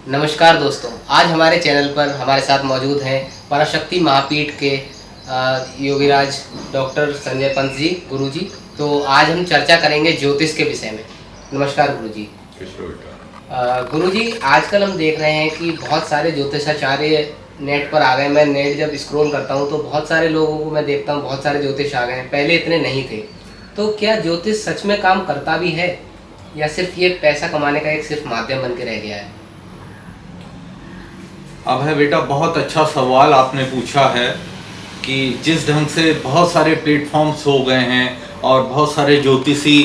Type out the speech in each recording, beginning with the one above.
नमस्कार दोस्तों, आज हमारे चैनल पर हमारे साथ मौजूद हैं पराशक्ति महापीठ के योगीराज डॉक्टर संजय पंत जी, गुरु जी। तो आज हम चर्चा करेंगे ज्योतिष के विषय में। नमस्कार गुरु जी। गुरु जी, आजकल हम देख रहे हैं कि बहुत सारे ज्योतिषाचार्य नेट पर आ गए। मैं नेट जब स्क्रॉल करता हूं तो बहुत सारे लोगों को मैं देखता हूं, बहुत सारे ज्योतिष आ गए हैं, पहले इतने नहीं थे। तो क्या ज्योतिष सच में काम करता भी है या सिर्फ ये पैसा कमाने का एक सिर्फ माध्यम बन के रह गया है? अब है बेटा, बहुत अच्छा सवाल आपने पूछा है कि जिस ढंग से बहुत सारे प्लेटफॉर्म्स हो गए हैं और बहुत सारे ज्योतिषी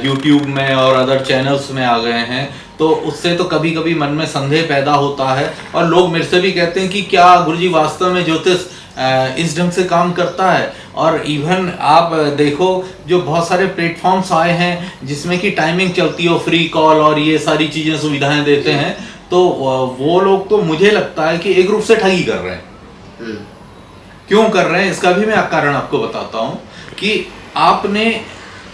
यूट्यूब में और अदर चैनल्स में आ गए हैं, तो उससे तो कभी कभी मन में संदेह पैदा होता है। और लोग मेरे से भी कहते हैं कि क्या गुरुजी वास्तव में ज्योतिष इस ढंग से काम करता है। और इवन आप देखो, जो बहुत सारे प्लेटफॉर्म्स आए हैं जिसमें कि टाइमिंग चलती हो, फ्री कॉल और ये सारी चीज़ें सुविधाएं देते हैं, तो वो लोग तो मुझे लगता है कि एक रूप से ठगी कर रहे हैं। क्यों कर रहे हैं इसका भी मैं कारण आपको बताता हूं कि आपने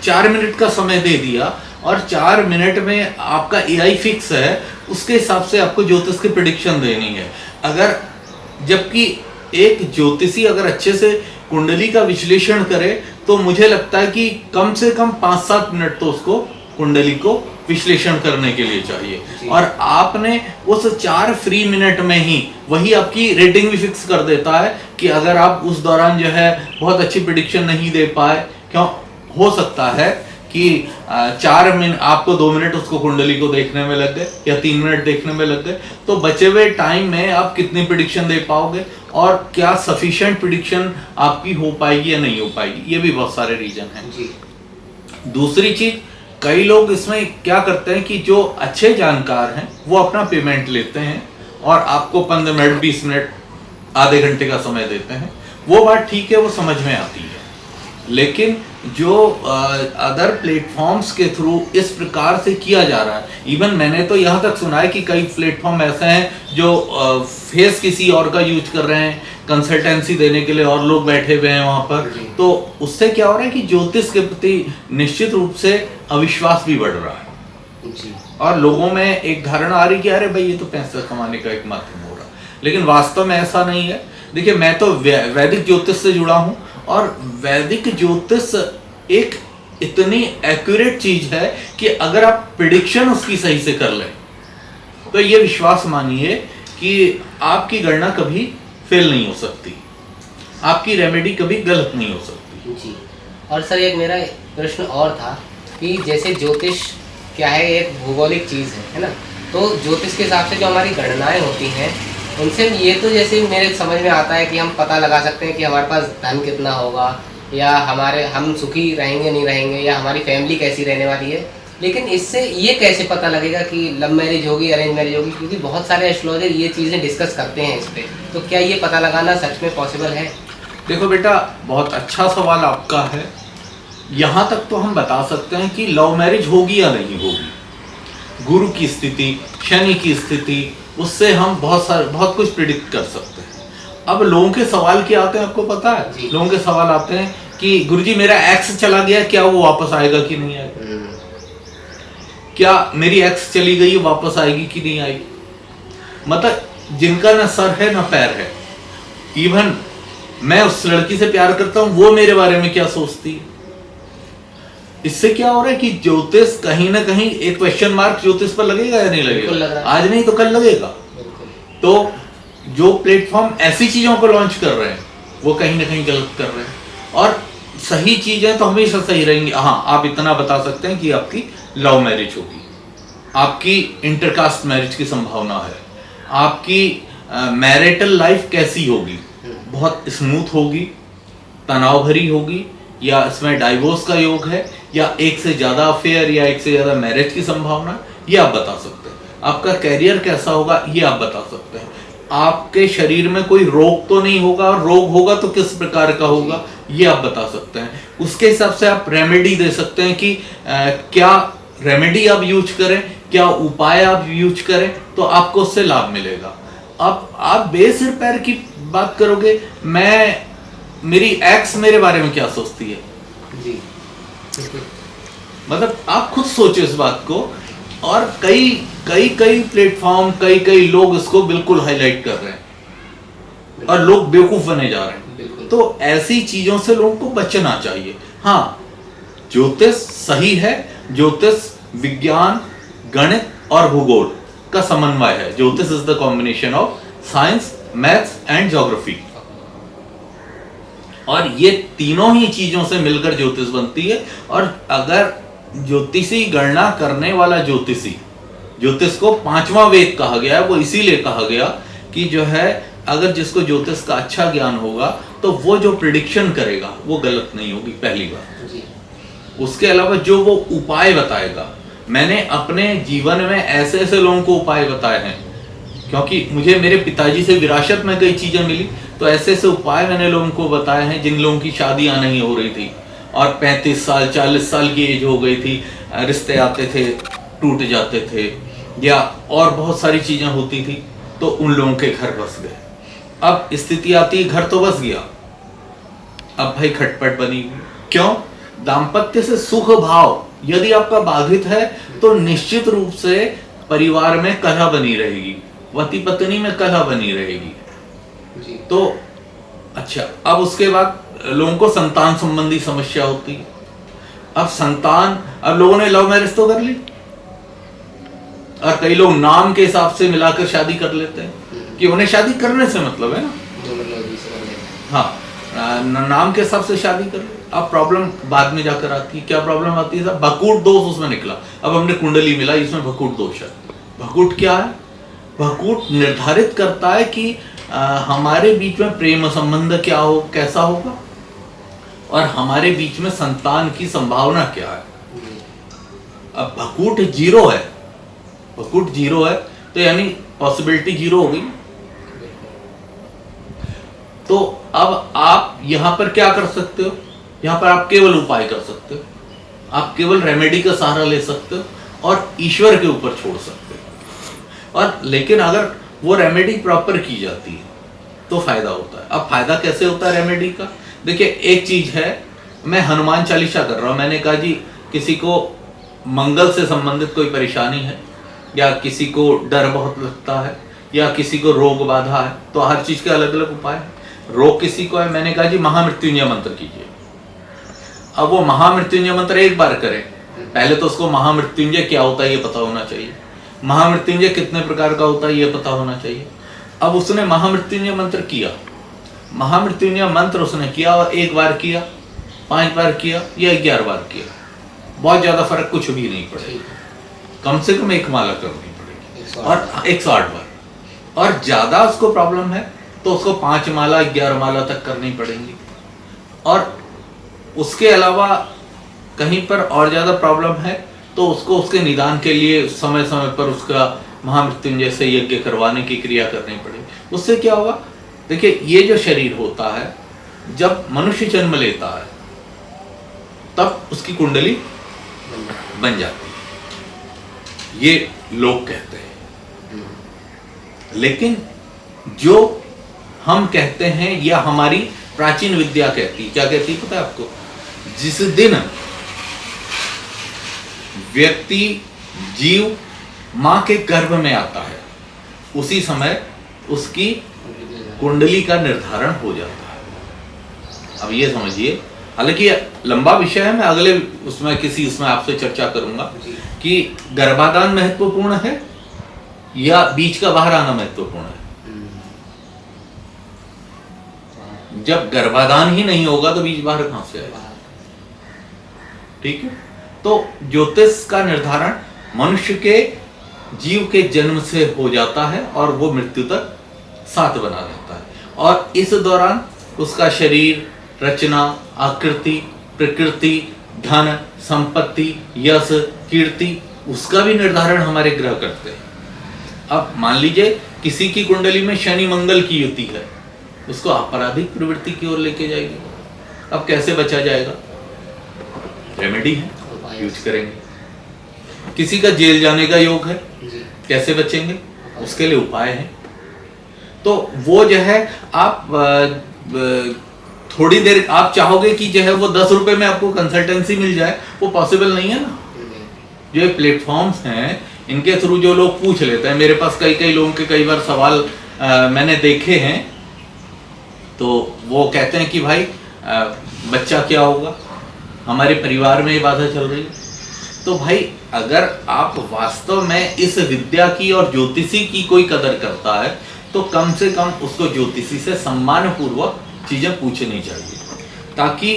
4 मिनट का समय दे दिया और 4 मिनट में आपका एआई फिक्स है, उसके हिसाब से आपको ज्योतिष की प्रेडिक्शन देनी है। अगर जबकि एक ज्योतिषी अगर अच्छे से कुंडली का विश्लेषण करे तो मुझे लगता है कि कम से कम 5-7 मिनट तो उसको कुंडली को विश्लेषण करने के लिए चाहिए। और आपने उस 4 फ्री मिनट में ही वही आपकी रेटिंग भी फिक्स कर देता है कि अगर आप उस दौरान जो है बहुत अच्छी प्रेडिक्शन नहीं दे पाए, क्यों हो सकता है कि 4 मिनट आपको 2 मिनट उसको कुंडली को देखने में लग गए या 3 मिनट देखने में लग गए, तो बचे हुए टाइम में आप कितनी प्रेडिक्शन दे पाओगे और क्या सफिशिएंट प्रेडिक्शन आपकी हो पाएगी या नहीं हो पाएगी, ये भी बहुत सारे रीजन हैं जी। दूसरी चीज, कई लोग इसमें क्या करते हैं कि जो अच्छे जानकार हैं वो अपना पेमेंट लेते हैं और आपको 15 मिनट 20 मिनट आधे घंटे का समय देते हैं। वो बात ठीक है, वो समझ में आती है। लेकिन जो अदर प्लेटफॉर्म्स के थ्रू इस प्रकार से किया जा रहा है, इवन मैंने तो यहाँ तक सुना है कि कई प्लेटफॉर्म ऐसे हैं जो फेस किसी और का यूज कर रहे हैं कंसल्टेंसी देने के लिए और लोग बैठे हुए हैं वहां पर। तो उससे क्या हो रहा है कि ज्योतिष के प्रति निश्चित रूप से अविश्वास भी बढ़ रहा है जी। और लोगों में एक धारणा आ रही कि अरे भाई ये तो पैसा कमाने का एक माध्यम हो रहा है, लेकिन वास्तव में ऐसा नहीं है। देखिए, मैं तो वैदिक ज्योतिष से जुड़ा हूँ और वैदिक ज्योतिष एक इतनी एक्यूरेट चीज है कि अगर आप प्रेडिक्शन उसकी सही से कर लें तो ये विश्वास मानिए कि आपकी गणना कभी फेल नहीं हो सकती, आपकी रेमेडी कभी गलत नहीं हो सकती जी। और सर, एक मेरा प्रश्न और था कि जैसे ज्योतिष क्या है, एक भौगोलिक चीज़ है ना। तो ज्योतिष के हिसाब से जो हमारी गणनाएं होती हैं उनसे ये तो जैसे मेरे समझ में आता है कि हम पता लगा सकते हैं कि हमारे पास धन कितना होगा या हम सुखी रहेंगे नहीं रहेंगे या हमारी फैमिली कैसी रहने वाली है। लेकिन इससे ये कैसे पता लगेगा कि लव मैरिज होगी, अरेंज मैरिज होगी? क्योंकि बहुत सारे एस्ट्रोलॉजर ये चीज़ें डिस्कस करते हैं इस पर। तो क्या ये पता लगाना सच में पॉसिबल है? देखो बेटा, बहुत अच्छा सवाल आपका है। यहाँ तक तो हम बता सकते हैं कि लव मैरिज होगी या नहीं होगी। गुरु की स्थिति, शनि की स्थिति, उससे हम बहुत कुछ प्रिडिक्ट कर सकते हैं। अब लोगों के सवाल क्या आते हैं आपको पता है? लोगों के सवाल आते हैं कि गुरुजी मेरा एक्स चला गया, क्या वो वापस आएगा कि नहीं आएगा? क्या मेरी एक्स चली गई, वापस आएगी कि नहीं आएगी? मतलब जिनका ना सर है ना पैर है। इवन मैं उस लड़की से प्यार करता हूं, वो मेरे बारे में क्या सोचती है? इससे क्या हो रहा है कि ज्योतिष कहीं ना कहीं एक क्वेश्चन मार्क ज्योतिष पर लगेगा या नहीं लगेगा? आज नहीं तो कल लगेगा। तो जो प्लेटफॉर्म ऐसी चीजों को लॉन्च कर रहे हैं वो कहीं ना कहीं गलत कर रहे हैं। और सही चीजें तो हमेशा सही रहेंगी। हाँ, आप इतना बता सकते हैं कि आपकी लव मैरिज होगी, आपकी इंटरकास्ट मैरिज की संभावना है, आपकी मैरिटल लाइफ कैसी होगी, बहुत स्मूथ होगी, तनाव भरी होगी, या इसमें डाइवोर्स का योग है, या एक से ज्यादा अफेयर या एक से ज्यादा मैरिज की संभावना, ये आप बता सकते हैं। आपका कैरियर कैसा होगा, ये आप बता सकते हैं। आपके शरीर में कोई रोग तो नहीं होगा, और रोग होगा तो किस प्रकार का होगा, ये आप बता सकते हैं। उसके हिसाब से आप रेमेडी दे सकते हैं कि क्या रेमेडी आप यूज करें, क्या उपाय आप यूज करें, तो आपको उससे लाभ मिलेगा। अब आप बेसिर पैर की बात करोगे, मेरी एक्स मेरे बारे में क्या सोचती है जी, मतलब आप खुद सोचो इस बात को और कई कई कई प्लेटफॉर्म, कई कई लोग इसको बिल्कुल हाईलाइट कर रहे हैं और लोग बेवकूफ बने जा रहे हैं। तो ऐसी चीजों से लोगों को बचना चाहिए। हाँ, ज्योतिष सही है, ज्योतिष विज्ञान, गणित और भूगोल का समन्वय है। ज्योतिष is the combination of science, maths and geography, और ये तीनों ही चीजों से मिलकर ज्योतिष बनती है। और अगर ज्योतिषी गणना करने वाला ज्योतिषी, ज्योतिष को पांचवा वेद कहा गया है, वो इसीलिए कहा गया कि जो है अगर जिसको ज्योतिष का अच्छा ज्ञान होगा तो वो जो प्रिडिक्शन करेगा वो गलत नहीं होगी, पहली बात। उसके अलावा जो वो उपाय बताएगा, मैंने अपने जीवन में ऐसे ऐसे लोगों को उपाय बताए हैं, क्योंकि मुझे मेरे पिताजी से विरासत में कई चीजें मिली, तो ऐसे ऐसे उपाय मैंने लोगों को बताए हैं जिन लोगों की शादियां नहीं हो रही थी और 35 साल 40 साल की एज हो गई थी, रिश्ते आते थे टूट जाते थे, या और बहुत सारी चीजें होती थी, तो उन लोगों के घर बस गए। अब स्थिति आती है घर तो बस गया, अब भाई खटपट बनी। क्यों? दाम्पत्य से सुख भाव यदि आपका बाधित है तो निश्चित रूप से परिवार में कलह बनी रहेगी, पति पत्नी में कलह बनी रहेगी। तो अच्छा, अब उसके बाद लोगों को संतान संबंधी समस्या होती है। अब संतान, अब लोगों ने लव मैरिज तो कर ली, और कई लोग नाम के हिसाब से मिलाकर शादी कर लेते हैं कि उन्हें शादी करने से मतलब है ना, हाँ, नाम के हिसाब से शादी कर ले। अब प्रॉब्लम बाद में जाकर आती है। क्या प्रॉब्लम आती है? भकूट दोष उसमें निकला। अब हमने कुंडली मिला, इसमें भकूट दोष है। भकूट क्या है? भकूट निर्धारित करता है कि हमारे बीच में प्रेम संबंध क्या हो, कैसा होगा, और हमारे बीच में संतान की संभावना क्या है। अब भकूट 0 है, भकूट 0 है तो यानी पॉसिबिलिटी 0 हो गई। तो अब आप यहां पर क्या कर सकते हो? यहां पर आप केवल उपाय कर सकते हो, आप केवल रेमेडी का सहारा ले सकते हो और ईश्वर के ऊपर छोड़ सकते हो। और लेकिन अगर वो रेमेडी प्रॉपर की जाती है तो फायदा होता है। अब फायदा कैसे होता है रेमेडी का? देखिए, एक चीज है, मैं हनुमान चालीसा कर रहा हूं, मैंने कहा जी किसी को मंगल से संबंधित कोई परेशानी है, या किसी को डर बहुत लगता है, या किसी को रोग बाधा है, तो हर चीज के अलग अलग उपाय है। रोग किसी को है, मैंने कहा जी महामृत्युंजय मंत्र कीजिए। अब वो महामृत्युंजय मंत्र एक बार करें, पहले तो उसको महामृत्युंजय क्या होता है ये पता होना चाहिए, महामृत्युंजय कितने प्रकार का होता है ये पता होना चाहिए। अब उसने महामृत्युंजय मंत्र किया, महामृत्युंजय मंत्र उसने किया, और एक बार किया, 5 बार किया, या 11 बार किया, बहुत ज्यादा फर्क कुछ भी नहीं पड़ेगा। कम से कम 1 माला करनी पड़ेगी, और 108 बार। और ज्यादा उसको प्रॉब्लम है तो उसको 5 माला 11 माला तक करनी पड़ेंगी। और उसके अलावा कहीं पर और ज्यादा प्रॉब्लम है तो उसको उसके निदान के लिए समय समय पर उसका महामृत्युंजय से यज्ञ करवाने की क्रिया करनी पड़ेगी। उससे क्या होगा? देखिए, ये जो शरीर होता है, जब मनुष्य जन्म लेता है तब उसकी कुंडली बन जाती है, ये लोग कहते हैं। लेकिन जो हम कहते हैं या हमारी प्राचीन विद्या कहती है, क्या कहती है पता है आपको? जिस दिन व्यक्ति, जीव मां के गर्भ में आता है उसी समय उसकी कुंडली का निर्धारण हो जाता है। अब ये समझिए, हालांकि लंबा विषय है, मैं अगले उसमें आपसे चर्चा करूंगा कि गर्भाधान महत्वपूर्ण है या बीज का बाहर आना महत्वपूर्ण है। जब गर्भाधान ही नहीं होगा तो बीज बाहर कहां से आएगा? ठीक है। तो ज्योतिष का निर्धारण मनुष्य के जीव के जन्म से हो जाता है और वो मृत्यु तक साथ बना रहता है, और इस दौरान उसका शरीर, रचना, आकृति, प्रकृति, धन, संपत्ति, यश, कीर्ति, उसका भी निर्धारण हमारे ग्रह करते हैं। अब मान लीजिए किसी की कुंडली में शनि मंगल की युति है, उसको आपराधिक प्रवृत्ति की ओर लेके जाएगी। अब कैसे बचा जाएगा? रेमेडी है, यूज करेंगे। किसी का जेल जाने का योग है, कैसे बचेंगे? उसके लिए उपाय है। तो वो जो है, आप थोड़ी देर आप चाहोगे कि जो है वो 10 रुपए में आपको कंसल्टेंसी मिल जाए, वो पॉसिबल नहीं है ना। जो ये प्लेटफॉर्म्स हैं इनके थ्रू जो लोग पूछ लेते हैं, मेरे पास कई लोगों के कई बार सवाल मैंने देखे हैं, तो वो कहते हैं कि भाई बच्चा क्या होगा, हमारे परिवार में ये बाधा चल रही है। तो भाई अगर आप वास्तव में इस विद्या की और ज्योतिषी की कोई कदर करता है तो कम से कम उसको ज्योतिषी से सम्मान पूर्वक चीजें पूछनी चाहिए, ताकि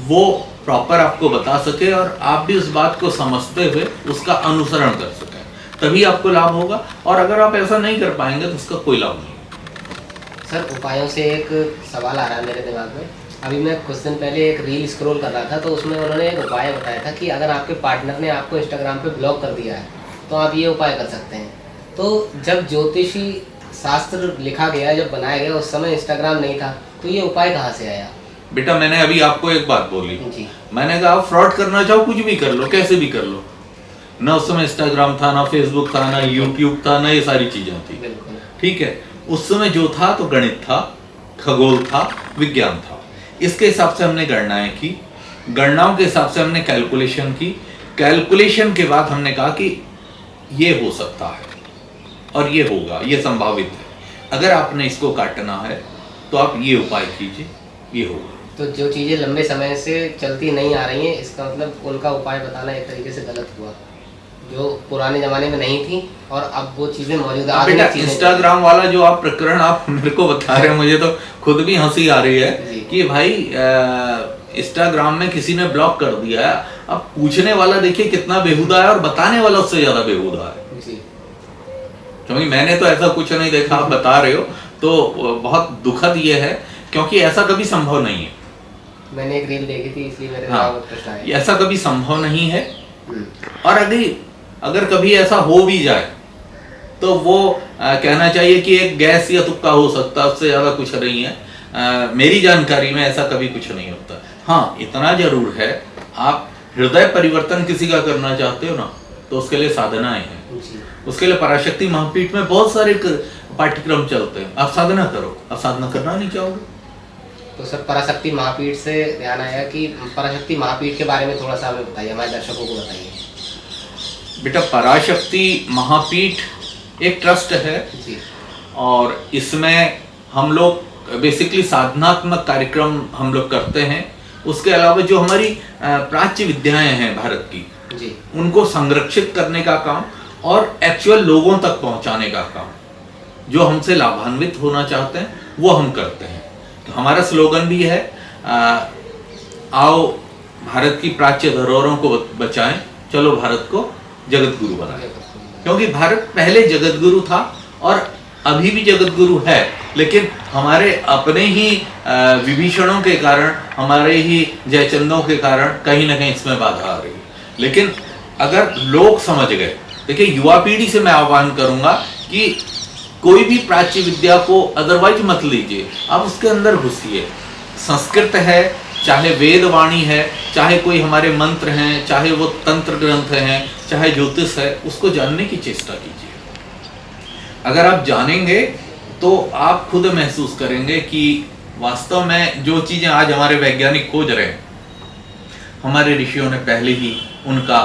वो प्रॉपर आपको बता सके और आप भी उस बात को समझते हुए उसका अनुसरण कर सकें, तभी आपको लाभ होगा। और अगर आप ऐसा नहीं कर पाएंगे तो उसका कोई लाभ नहीं। सर उपायों से एक सवाल आ रहा है मेरे दिमाग में। अभी मैं कुछ दिन पहले एक रील स्क्रॉल कर रहा था, तो उसमें उन्होंने एक उपाय बताया था कि अगर आपके पार्टनर ने आपको इंस्टाग्राम पे ब्लॉक कर दिया है तो आप ये उपाय कर सकते हैं। तो जब ज्योतिषी शास्त्र लिखा गया, जब बनाया गया, उस समय इंस्टाग्राम नहीं था, तो ये उपाय कहाँ से आया? बेटा मैंने अभी आपको एक बात बोली जी। मैंने कहा आप फ्रॉड करना चाहो कुछ भी कर लो, कैसे भी कर लो। ना उस समय इंस्टाग्राम था, ना फेसबुक था, ना यूट्यूब था, ना ये सारी चीजें थी। बिल्कुल ठीक है, उस समय जो था तो गणित था, खगोल था, विज्ञान था। इसके हिसाब से हमने गणनाएं की, गणनाओं के हिसाब से हमने कैलकुलेशन की, कैलकुलेशन के बाद हमने कहा कि ये हो सकता है और ये होगा, ये संभावित है। अगर आपने इसको काटना है तो आप ये उपाय कीजिए, ये होगा। तो जो चीज़ें लंबे समय से चलती नहीं आ रही हैं, इसका मतलब उनका उपाय बताना एक तरीके से गलत हुआ, जो पुराने जमाने में नहीं थी और अब वो चीज़ें मौजूद आ बेटा इंस्टाग्राम वाला जो आप प्रकरण आप मेरे को बता रहे हैं, मुझे तो खुद भी हंसी आ रही है कि भाई इंस्टाग्राम में किसी ने ब्लॉक कर दिया है। अब पूछने वाला देखिए कितना बेहुदा है और बताने वाला उससे ज्यादा बेहुदा है जी। क्योंकि मैंने तो ऐसा कुछ नहीं देखा, आप बता रहे हो तो बहुत दुखद ये है, क्योंकि ऐसा कभी संभव नहीं है। मैंने एक रील देखी थी इसलिए मेरे हाँ, प्रश्न आया। ऐसा कभी संभव नहीं है। और अगर कभी ऐसा हो भी जाए तो वो कहना चाहिए कि एक गैस या तुक्का हो सकता है, उससे ज्यादा कुछ नहीं है। मेरी जानकारी में ऐसा कभी कुछ नहीं होता। हाँ, इतना जरूर है, आप हृदय परिवर्तन किसी का करना चाहते हो ना, तो उसके लिए साधनाएं हैं। उसके लिए पराशक्ति महापीठ में बहुत सारे पाठ्यक्रम चलते हैं। आप साधना करो, आप साधना करना नहीं चाहोगे तो सर पराशक्ति महापीठ से ध्यान आया कि पराशक्ति महापीठ के बारे में थोड़ा सा हमें बताइए, हमारे दर्शकों को बताइए। बेटा पराशक्ति महापीठ एक ट्रस्ट है जी। और इसमें हम लोग बेसिकली साधनात्मक कार्यक्रम हम लोग करते हैं। उसके अलावा जो हमारी प्राच्य विद्याएं हैं भारत की जी, उनको संरक्षित करने का काम और एक्चुअल लोगों तक पहुंचाने का काम, जो हमसे लाभान्वित होना चाहते हैं वो हम करते हैं। तो हमारा स्लोगन भी है आओ भारत की प्राच्य धरोहरों को बचाएं, चलो भारत को जगत गुरु बनाएं। क्योंकि भारत पहले जगत गुरु था और अभी भी जगत गुरु है, लेकिन हमारे अपने ही विभीषणों के कारण, हमारे ही जयचंदों के कारण कहीं ना कहीं इसमें बाधा आ रही है। लेकिन अगर लोग समझ गए, देखिए युवा पीढ़ी से मैं आह्वान करूंगा कि कोई भी प्राच्य विद्या को अदरवाइज मत लीजिए, आप उसके अंदर घुसिए। संस्कृत है, चाहे वेदवाणी है, चाहे कोई हमारे मंत्र हैं, चाहे वो तंत्र ग्रंथ हैं, चाहे ज्योतिष है, उसको जानने की चेष्टा कीजिए। अगर आप जानेंगे तो आप खुद महसूस करेंगे कि वास्तव में जो चीजें आज हमारे वैज्ञानिक खोज रहे हैं, हमारे ऋषियों ने पहले ही उनका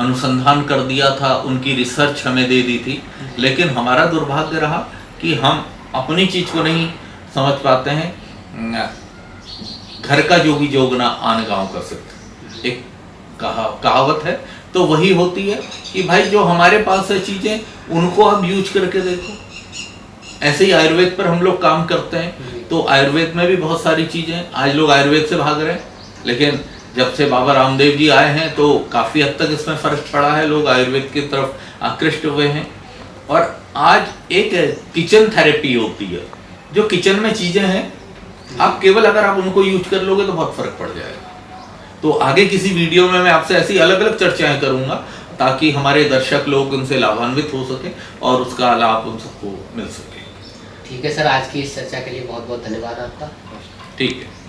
अनुसंधान कर दिया था, उनकी रिसर्च हमें दे दी थी। लेकिन हमारा दुर्भाग्य रहा कि हम अपनी चीज को नहीं समझ पाते हैं। घर का जोगी जोगना आन गांव का सिद्ध, एक कहावत है, तो वही होती है कि भाई जो हमारे पास है चीजें उनको आप यूज करके देखो। ऐसे ही आयुर्वेद पर हम लोग काम करते हैं, तो आयुर्वेद में भी बहुत सारी चीजें, आज लोग आयुर्वेद से भाग रहे हैं, लेकिन जब से बाबा रामदेव जी आए हैं तो काफी हद तक इसमें फर्क पड़ा है, लोग आयुर्वेद की तरफ आकृष्ट हुए हैं। और आज एक किचन थेरेपी होती है, जो किचन में चीजें हैं, आप केवल अगर आप उनको यूज कर लोगे तो बहुत फर्क पड़ जाएगा। तो आगे किसी वीडियो में मैं आपसे ऐसी अलग अलग चर्चाएं करूंगा ताकि हमारे दर्शक लोग उनसे लाभान्वित हो सके और उसका लाभ उन सबको मिल सके। ठीक है सर, आज की इस चर्चा के लिए बहुत बहुत धन्यवाद आपका। ठीक है।